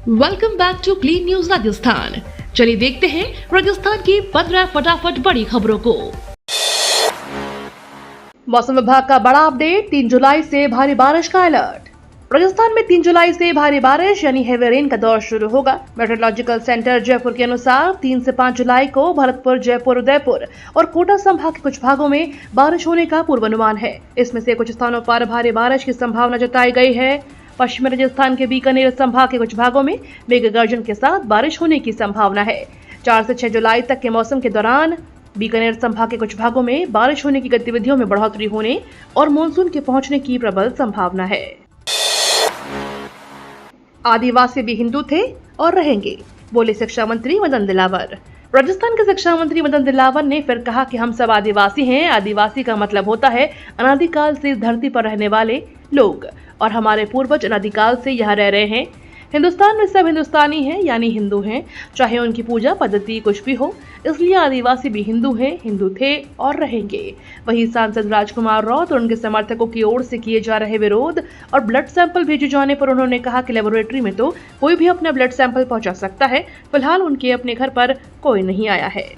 Welcome back to clean news Rajasthan. चलिए देखते हैं राजस्थान की 15 फटाफट बड़ी खबरों को। मौसम विभाग का बड़ा अपडेट, 3 जुलाई से भारी बारिश का अलर्ट। राजस्थान में 3 जुलाई से भारी बारिश यानी हेवी रेन का दौर शुरू होगा। मेट्रोलॉजिकल सेंटर जयपुर के अनुसार 3 से 5 जुलाई को भरतपुर, जयपुर, उदयपुर और कोटा संभाग के कुछ भागों में बारिश होने का पूर्वानुमान है। इसमें से कुछ स्थानों पर भारी बारिश की संभावना जताई गई है। पश्चिमी राजस्थान के बीकानेर संभाग के कुछ भागों में मेघ गर्जन के साथ बारिश होने की संभावना है। 4 से 6 जुलाई तक के मौसम के दौरान बीकानेर संभाग के कुछ भागों में बारिश होने की गतिविधियों में बढ़ोतरी होने और मानसून के पहुंचने की प्रबल संभावना है। आदिवासी भी हिंदू थे और रहेंगे, बोले शिक्षा मंत्री मदन दिलावर। राजस्थान के शिक्षा मंत्री मदन दिलावर ने फिर कहा कि हम सब आदिवासी हैं। आदिवासी का मतलब होता है अनादिकाल से इस धरती पर रहने वाले लोग और हमारे पूर्वज अनादिकाल से यहाँ रह रहे हैं। हिंदुस्तान में सब हिंदुस्तानी हैं यानी हिंदू हैं, चाहे उनकी पूजा पद्धति कुछ भी हो। इसलिए आदिवासी भी हिंदू हैं, हिंदू थे और रहेंगे। वहीं सांसद राजकुमार राउत और उनके समर्थकों की ओर से किए जा रहे विरोध और ब्लड सैंपल भेजे जाने पर उन्होंने कहा कि लेबोरेटरी में तो कोई भी अपना ब्लड सैंपल पहुंचा सकता है। फिलहाल उनके अपने घर पर कोई नहीं आया है।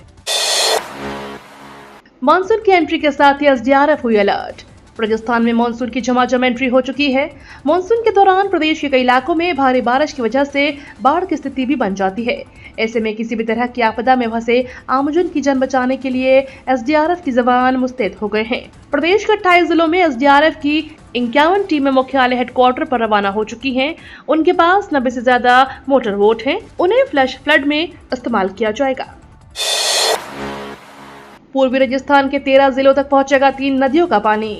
मानसून की एंट्री के साथ ही एसडीआरएफ हुई अलर्ट। राजस्थान में मानसून की झमाझम एंट्री हो चुकी है। मानसून के दौरान प्रदेश के कई इलाकों में भारी बारिश की वजह से बाढ़ की स्थिति भी बन जाती है। ऐसे में किसी भी तरह की आपदा में फंसे आमजन की जान बचाने के लिए एसडीआरएफ की जवान मुस्तैद हो गए हैं। प्रदेश के 28 जिलों में एसडीआरएफ की 51 टीमें मुख्यालय हेडक्वार्टर पर रवाना हो चुकी हैं। उनके पास 90 से ज्यादा मोटर बोट हैं। उन्हें फ्लैश फ्लड में इस्तेमाल किया जाएगा। पूर्वी राजस्थान के 13 जिलों तक पहुंचेगा 3 नदियों का पानी।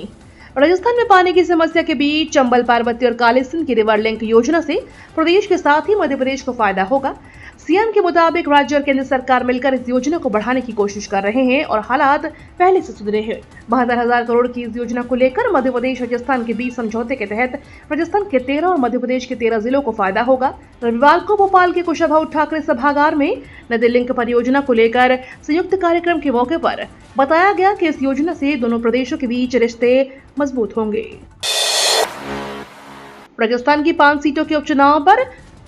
राजस्थान में पानी की समस्या के बीच चंबल, पार्वती और कालीसिंध की रिवर लिंक योजना से प्रदेश के साथ ही मध्य प्रदेश को फायदा होगा। सीएम के मुताबिक राज्य और केंद्र सरकार मिलकर इस योजना को बढ़ाने की कोशिश कर रहे हैं और हालात पहले से सुधरे हैं। 72,000 करोड़ की इस योजना को लेकर मध्य प्रदेश राजस्थान के बीच समझौते के तहत राजस्थान के 13 और मध्य प्रदेश के 13 जिलों को फायदा होगा। रविवार को भोपाल के कुशाभाऊ ठाकरे सभागार में नदी लिंक परियोजना को लेकर संयुक्त कार्यक्रम के मौके पर बताया गया कि इस योजना से दोनों प्रदेशों के बीच रिश्ते मजबूत होंगे। राजस्थान की 5 सीटों के उपचुनाव पर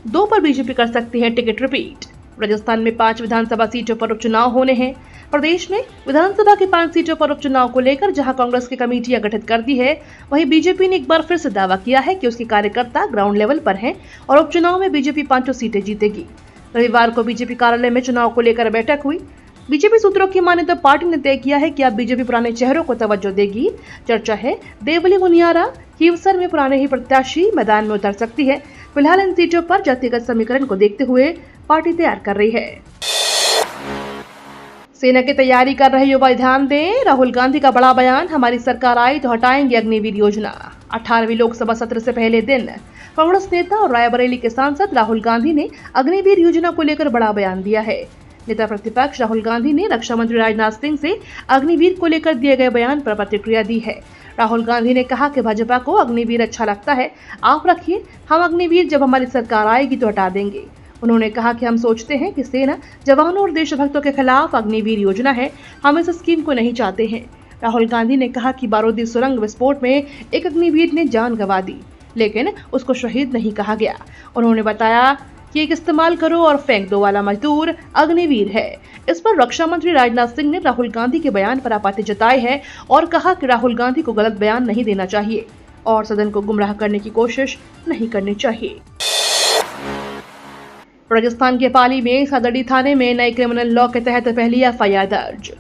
2 पर बीजेपी कर सकती है टिकट रिपीट। राजस्थान में 5 विधानसभा सीटों पर उपचुनाव होने हैं। प्रदेश में विधानसभा की 5 सीटों पर उपचुनाव को लेकर जहां कांग्रेस की कमेटियां गठित कर दी है, वहीं बीजेपी ने एक बार फिर से दावा किया है कि उसके कार्यकर्ता ग्राउंड लेवल पर हैं और उपचुनाव में बीजेपी 5 सीटें जीतेगी। रविवार को बीजेपी कार्यालय में चुनाव को लेकर बैठक हुई। बीजेपी सूत्रों की माने तो पार्टी ने तय किया है कि अब बीजेपी पुराने चेहरों को तवज्जो देगी। चर्चा है देवली, गुनियारा, हीवसर में पुराने ही प्रत्याशी मैदान में उतर सकती है। फिलहाल इन सीटों पर जातिगत समीकरण को देखते हुए पार्टी तैयार कर रही है। सेना की तैयारी कर रहे युवा ध्यान दें, राहुल गांधी का बड़ा बयान, हमारी सरकार आई तो हटाएंगे अग्निवीर योजना। 18वीं लोकसभा सत्र से पहले दिन कांग्रेस नेता और रायबरेली के सांसद राहुल गांधी ने अग्निवीर योजना को लेकर बड़ा बयान दिया है। नेता प्रतिपक्ष राहुल गांधी ने रक्षा मंत्री राजनाथ सिंह से अग्निवीर को लेकर दिए गए बयान पर प्रतिक्रिया दी है। राहुल गांधी ने कहा कि भाजपा को अग्निवीर अच्छा लगता है, आप रखिए, हम अग्निवीर जब हमारी सरकार आएगी तो हटा देंगे। उन्होंने कहा कि हम सोचते हैं कि सेना जवानों और देशभक्तों के खिलाफ अग्निवीर योजना है, हम इस स्कीम को नहीं चाहते हैं। राहुल गांधी ने कहा कि बारूदी सुरंग विस्फोट में एक अग्निवीर ने जान गंवा दी, लेकिन उसको शहीद नहीं कहा गया। उन्होंने बताया कि एक इस्तेमाल करो और फेंक दो वाला मजदूर अग्निवीर है। इस पर रक्षा मंत्री राजनाथ सिंह ने राहुल गांधी के बयान पर आपत्ति जताई है और कहा कि राहुल गांधी को गलत बयान नहीं देना चाहिए और सदन को गुमराह करने की कोशिश नहीं करनी चाहिए। राजस्थान के पाली में सादड़ी थाने में नए क्रिमिनल लॉ के तहत पहली एफआईआर दर्ज।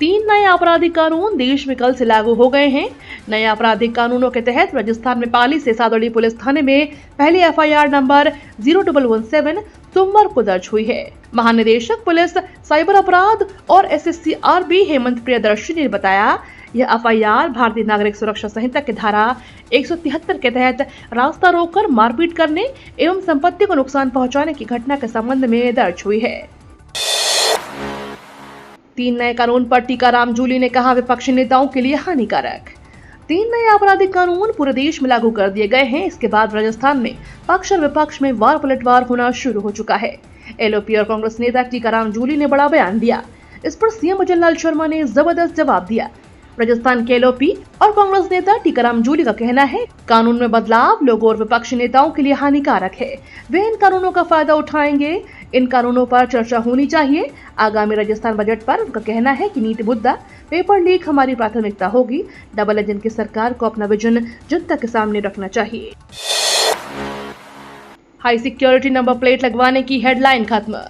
3 नए आपराधिक कानून देश में कल से लागू हो गए हैं। नए आपराधिक कानूनों के तहत राजस्थान में पाली से सादड़ी पुलिस थाने में पहली एफआईआर नंबर 0117 सोमवार को दर्ज हुई है। महानिदेशक पुलिस साइबर अपराध और एसएससी-आरबी हेमंत प्रियदर्शी ने बताया, यह एफआईआर भारतीय नागरिक सुरक्षा संहिता की धारा 173 के तहत रास्ता रोककर मारपीट करने एवं संपत्ति को नुकसान पहुंचाने की घटना के संबंध में दर्ज हुई है। 3 नए कानून पर टीकाराम जूली ने कहा, विपक्षी नेताओं के लिए हानिकारक। 3 नए आपराधिक कानून पूरे देश में लागू कर दिए गए हैं। इसके बाद राजस्थान में पक्ष और विपक्ष में वार पलटवार होना शुरू हो चुका है। एलओपी और कांग्रेस नेता टीकाराम जूली ने बड़ा बयान दिया। इस पर सीएम भजन लाल शर्मा ने जबरदस्त जवाब दिया। राजस्थान के एलओपी और कांग्रेस नेता टीकाराम जूली का कहना है, कानून में बदलाव लोगों और विपक्षी नेताओं के लिए हानिकारक है। वे इन कानूनों का फायदा उठाएंगे। इन कानूनों पर चर्चा होनी चाहिए। आगामी राजस्थान बजट पर उनका कहना है कि नीति मुद्दा पेपर लीक हमारी प्राथमिकता होगी। डबल इंजन की सरकार को अपना विजन जनता के सामने रखना चाहिए। हाई सिक्योरिटी नंबर प्लेट लगवाने की हेडलाइन खत्म।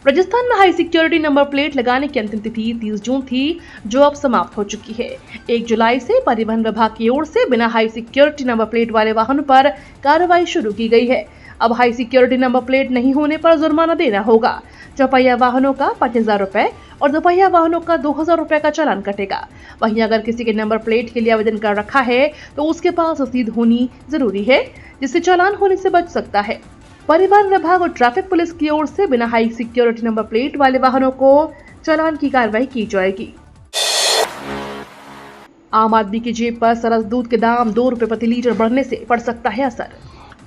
राजस्थान में हाई सिक्योरिटी नंबर प्लेट लगाने की अंतिम तिथि 30 जून थी, जो अब समाप्त हो चुकी है। 1 जुलाई से परिवहन विभाग की ओर से बिना हाई सिक्योरिटी नंबर प्लेट वाले वाहनों पर कार्रवाई शुरू की गई है। अब हाई सिक्योरिटी नंबर प्लेट नहीं होने पर जुर्माना देना होगा। चौपहिया वाहनों का 5000 रुपए और दोपहिया वाहनों का 2000 रुपए का चालान कटेगा। वहीं अगर किसी के नंबर प्लेट के लिए आवेदन कर रखा है तो उसके पास रसीद होनी जरूरी है, जिससे चालान होने से बच सकता है। परिवहन विभाग और ट्रैफिक पुलिस की ओर से बिना हाई सिक्योरिटी नंबर प्लेट वाले वाहनों को चालान की कार्रवाई की जाएगी। आम आदमी की जेब पर सरस दूध के दाम 2 रुपए प्रति लीटर बढ़ने से पड़ सकता है असर।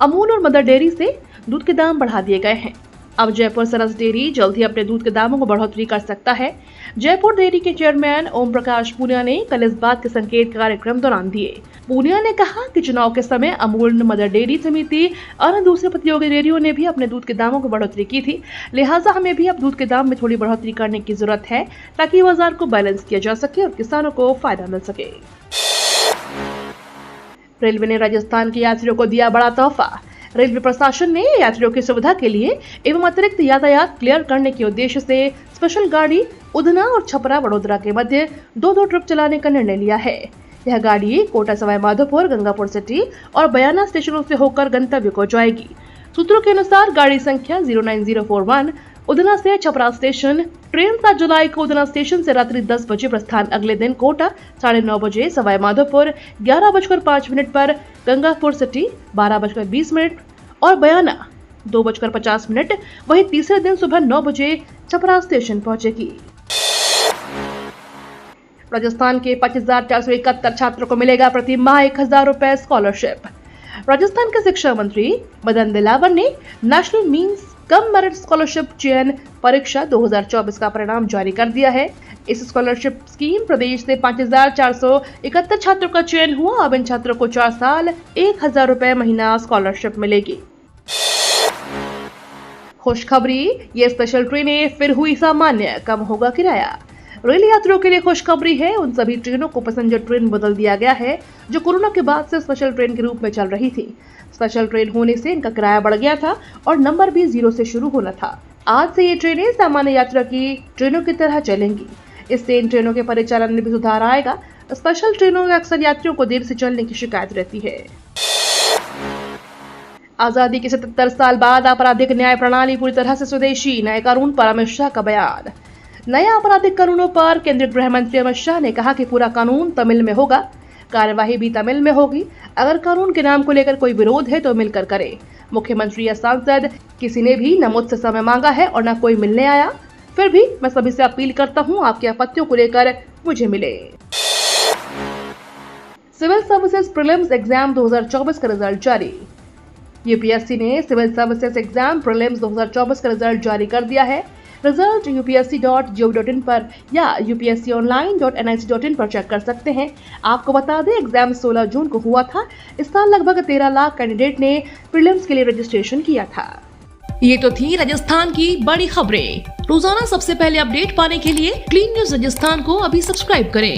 अमूल और मदर डेयरी से दूध के दाम बढ़ा दिए गए हैं। अब जयपुर सरस डेयरी जल्द ही अपने दूध के दामों को बढ़ोतरी कर सकता है। जयपुर डेयरी के चेयरमैन ओम प्रकाश पूनिया ने कल इस बात के संकेत कार्यक्रम दौरान दिए। पूनिया ने कहा कि चुनाव के समय अमूल, मदर डेयरी समिति और दूसरे प्रतियोगी डेयरियों ने भी अपने दूध के दामों को बढ़ोतरी की थी, लिहाजा हमें भी अब दूध के दाम में थोड़ी बढ़ोतरी करने की जरूरत है, ताकि बाजार को बैलेंस किया जा सके और किसानों को फायदा मिल सके। रेलवे ने राजस्थान के यात्रियों को दिया बड़ा तोहफा। रेलवे प्रशासन ने यात्रियों की सुविधा के लिए एवं अतिरिक्त यातायात क्लियर करने के उद्देश्य से स्पेशल गाड़ी उधना और छपरा वडोदरा के मध्य 2-2 ट्रिप चलाने का निर्णय लिया है। यह गाड़ी कोटा, सवाई माधोपुर, गंगापुर सिटी और बयाना स्टेशनों से होकर गंतव्य को जाएगी। सूत्रों के अनुसार गाड़ी संख्या 09041 उधना से छपरा स्टेशन, ट्रेन 7 जुलाई को उधना स्टेशन से रात्रि 10 बजे प्रस्थान, अगले दिन कोटा 9:30 बजे, सवाई माधोपुर 11:05 पर, गंगापुर सिटी 12:20 और बयाना 2:50। वहीं तीसरे दिन सुबह 9 बजे छपरा स्टेशन पहुंचेगी। राजस्थान के 25,471 छात्रों को मिलेगा प्रति माह 1,000 रुपए स्कॉलरशिप। राजस्थान के शिक्षा मंत्री मदन दिलावर ने national means cum merit scholarship चयन परीक्षा 2024 का परिणाम जारी कर दिया है। इस स्कॉलरशिप स्कीम प्रदेश से 5,471 छात्रों का चयन हुआ। अब इन छात्रों को 4 साल 1,000 रुपए महीना स्कॉलरशिप मिलेगी। खुशखबरी, ये स्पेशल ट्रेनें फिर हुई सामान्य, कम होगा किराया। रेल यात्रियों के लिए खुशखबरी है। उन सभी ट्रेनों को पैसेंजर ट्रेन बदल दिया गया है, जो कोरोना के बाद से स्पेशल ट्रेन के रूप में चल रही थी। स्पेशल ट्रेन होने से इनका किराया बढ़ गया था और नंबर भी 0 से शुरू होना था। आज से ये ट्रेनें सामान्य यात्रा की ट्रेनों की तरह चलेंगी। इससे इन ट्रेनों के परिचालन में भी सुधार आएगा। स्पेशल ट्रेनों में अक्सर यात्रियों को देर से चलने की शिकायत रहती है। आजादी के 77 साल बाद आपराधिक न्याय प्रणाली पूरी तरह से स्वदेशी, नए कानून पर अमित शाह का बयान। नए आपराधिक कानूनों पर केंद्रीय गृह मंत्री अमित शाह ने कहा कि पूरा कानून तमिल में होगा, कार्यवाही भी तमिल में होगी। अगर कानून के नाम को लेकर कोई विरोध है तो मिलकर करे। मुख्यमंत्री या सांसद किसी ने भी न मुझसे समय मांगा है और न कोई मिलने आया। फिर भी मैं सभी से अपील करता हूं, आपकी आपत्तियों को लेकर मुझे मिले। सिविल सर्विसेज प्रीलिम्स एग्जाम 2024 का रिजल्ट जारी। यूपीएससी ने सिविल सर्विसेज एग्जाम प्रीलिम्स 2024 का रिजल्ट जारी कर दिया है। रिजल्ट upsc.gov.in पर या upsconline.nic.in पर चेक कर सकते हैं। आपको बता दें, एग्जाम 16 जून को हुआ था। इस साल लगभग 13 लाख कैंडिडेट ने प्रीलिम्स के लिए रजिस्ट्रेशन किया था। ये तो थी राजस्थान की बड़ी खबरें। रोजाना सबसे पहले अपडेट पाने के लिए क्लीन न्यूज राजस्थान को अभी सब्सक्राइब करें।